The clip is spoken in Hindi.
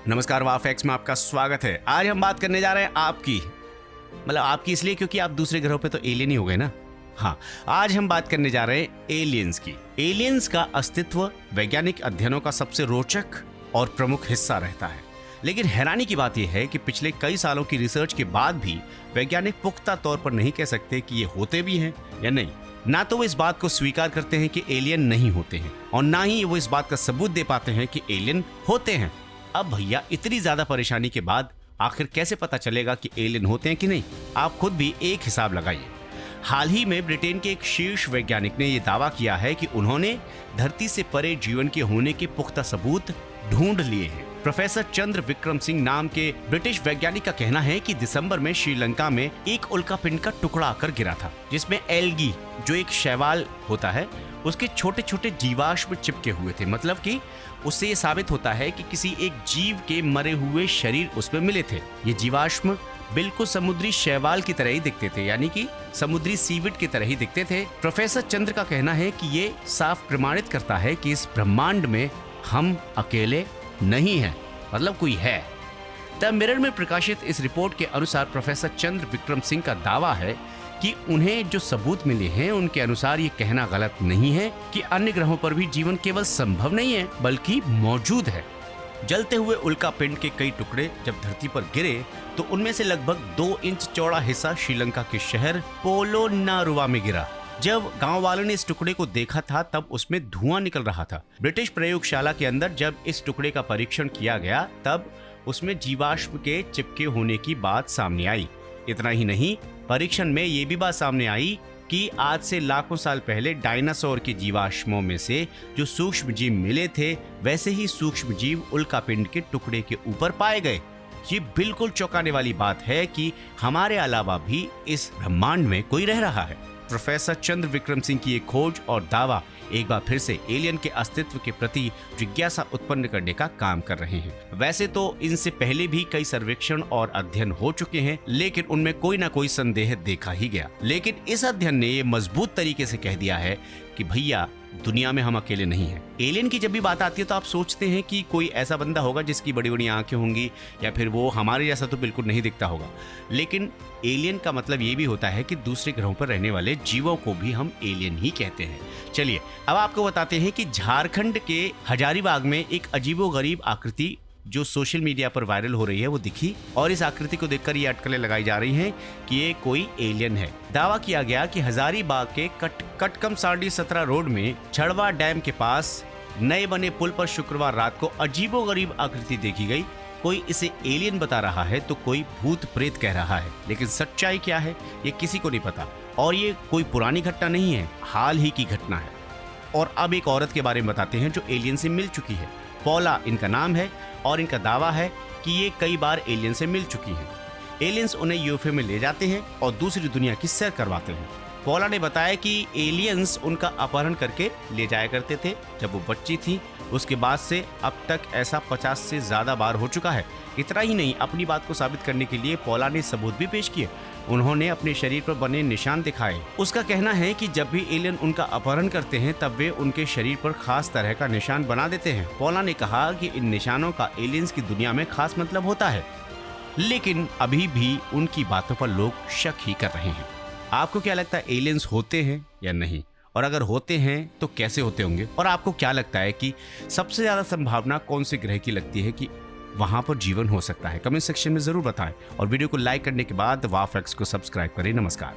नमस्कार, वाफएक्स में आपका स्वागत है। आज हम बात करने जा रहे हैं आपकी इसलिए क्योंकि आप दूसरे ग्रहों पे तो एलियन ही हो गए ना। हाँ, आज हम बात करने जा रहे हैं एलियंस की। एलियंस का अस्तित्व वैज्ञानिक अध्ययनों का सबसे रोचक और प्रमुख हिस्सा रहता है, लेकिन हैरानी की बात यह है कि पिछले कई सालों की रिसर्च के बाद भी वैज्ञानिक पुख्ता तौर पर नहीं कह सकते कि ये होते भी हैं या नहीं। ना तो वो इस बात को स्वीकार करते हैं कि एलियन नहीं होते हैं, और ना ही वो इस बात का सबूत दे पाते हैं कि एलियन होते हैं। अब भैया, इतनी ज्यादा परेशानी के बाद आखिर कैसे पता चलेगा कि एलियन होते हैं कि नहीं? आप खुद भी एक हिसाब लगाइए। हाल ही में ब्रिटेन के एक शीर्ष वैज्ञानिक ने यह दावा किया है कि उन्होंने धरती से परे जीवन के होने के पुख्ता सबूत ढूंढ लिए हैं। प्रोफेसर चंद्र विक्रम सिंह नाम के ब्रिटिश वैज्ञानिक का कहना है कि दिसंबर में श्रीलंका में एक उल्कापिंड का टुकड़ा आकर गिरा था, जिसमें एल्गी, जो एक शैवाल होता है, उसके छोटे छोटे जीवाश्म चिपके हुए थे। मतलब कि उससे ये साबित होता है कि किसी एक जीव के मरे हुए शरीर उसमें मिले थे। ये जीवाश्म बिल्कुल समुद्री शैवाल की तरह ही दिखते थे, यानी कि समुद्री सीविड की तरह ही दिखते थे। प्रोफेसर चंद्र का कहना है कि ये साफ प्रमाणित करता है कि इस ब्रह्मांड में हम अकेले नहीं हैं, मतलब कोई है। द मिरर में प्रकाशित इस रिपोर्ट के अनुसार प्रोफेसर चंद्र विक्रम सिंह का दावा है कि उन्हें जो सबूत मिले हैं उनके अनुसार ये कहना गलत नहीं है कि अन्य ग्रहों पर भी जीवन केवल संभव नहीं है बल्कि मौजूद है। जलते हुए उल्कापिंड के कई टुकड़े जब धरती पर गिरे तो उनमें से लगभग 2 इंच चौड़ा हिस्सा श्रीलंका के शहर पोलोनारुवा में गिरा। जब गांव वालों ने इस टुकड़े को देखा था तब उसमें धुआं निकल रहा था। ब्रिटिश प्रयोगशाला के अंदर जब इस टुकड़े का परीक्षण किया गया तब उसमें जीवाश्म के चिपके होने की बात सामने आई। इतना ही नहीं, परीक्षण में ये भी बात सामने आई कि आज से लाखों साल पहले डायनासोर के जीवाश्मों में से जो सूक्ष्म जीव मिले थे, वैसे ही सूक्ष्म जीव उल्कापिंड के टुकड़े के ऊपर पाए गए। ये बिल्कुल चौंकाने वाली बात है कि हमारे अलावा भी इस ब्रह्मांड में कोई रह रहा है। प्रोफेसर चंद्र विक्रम सिंह की ये खोज और दावा एक बार फिर से एलियन के अस्तित्व के प्रति जिज्ञासा उत्पन्न करने का काम कर रहे हैं। वैसे तो इनसे पहले भी कई सर्वेक्षण और अध्ययन हो चुके हैं, लेकिन उनमें कोई ना कोई संदेह देखा ही गया। लेकिन इस अध्ययन ने ये मजबूत तरीके से कह दिया है कि भैया, दुनिया में हम अकेले नहीं हैं। एलियन की जब भी बात आती है तो आप सोचते हैं कि कोई ऐसा बंदा होगा जिसकी बड़ी बड़ी आंखें होंगी, या फिर वो हमारे जैसा तो बिल्कुल नहीं दिखता होगा। लेकिन एलियन का मतलब ये भी होता है कि दूसरे ग्रहों पर रहने वाले जीवों को भी हम एलियन ही कहते हैं। चलिए अब आपको बताते हैं कि झारखंड के हजारीबाग में एक अजीबोगरीब आकृति जो सोशल मीडिया पर वायरल हो रही है वो दिखी, और इस आकृति को देखकर ये अटकलें लगाई जा रही हैं कि ये कोई एलियन है। दावा किया गया कि हजारीबाग के कटकमसांडी 17 रोड में छड़वा डैम के पास नए बने पुल पर शुक्रवार रात को अजीबोगरीब आकृति देखी गई। कोई इसे एलियन बता रहा है तो कोई भूत प्रेत कह रहा है, लेकिन सच्चाई क्या है ये किसी को नहीं पता। और ये कोई पुरानी घटना नहीं है, हाल ही की घटना है। और अब एक औरत के बारे में बताते हैं जो एलियन से मिल चुकी है। पौला इनका नाम है और इनका दावा है कि ये कई बार एलियन से मिल चुकी हैं। एलियंस उन्हें यूएफओ में ले जाते हैं और दूसरी दुनिया की सैर करवाते हैं। पौला ने बताया कि एलियंस उनका अपहरण करके ले जाया करते थे जब वो बच्ची थी। उसके बाद से अब तक ऐसा 50 से ज्यादा बार हो चुका है। इतना ही नहीं, अपनी बात को साबित करने के लिए पौला ने सबूत भी पेश किए। उन्होंने अपने शरीर पर बने निशान दिखाए। उसका कहना है कि जब भी एलियन उनका अपहरण करते हैं तब वे उनके शरीर पर खास तरह का निशान बना देते हैं। पौला ने कहा कि इन निशानों का एलियंस की दुनिया में खास मतलब होता है, लेकिन अभी भी उनकी बातों पर लोग शक ही कर रहे हैं। आपको क्या लगता है, एलियंस होते हैं या नहीं? और अगर होते हैं तो कैसे होते होंगे? और आपको क्या लगता है कि सबसे ज्यादा संभावना कौन से ग्रह की लगती है कि वहां पर जीवन हो सकता है? कमेंट सेक्शन में जरूर बताएं और वीडियो को लाइक करने के बाद वाफएक्स को सब्सक्राइब करें। नमस्कार।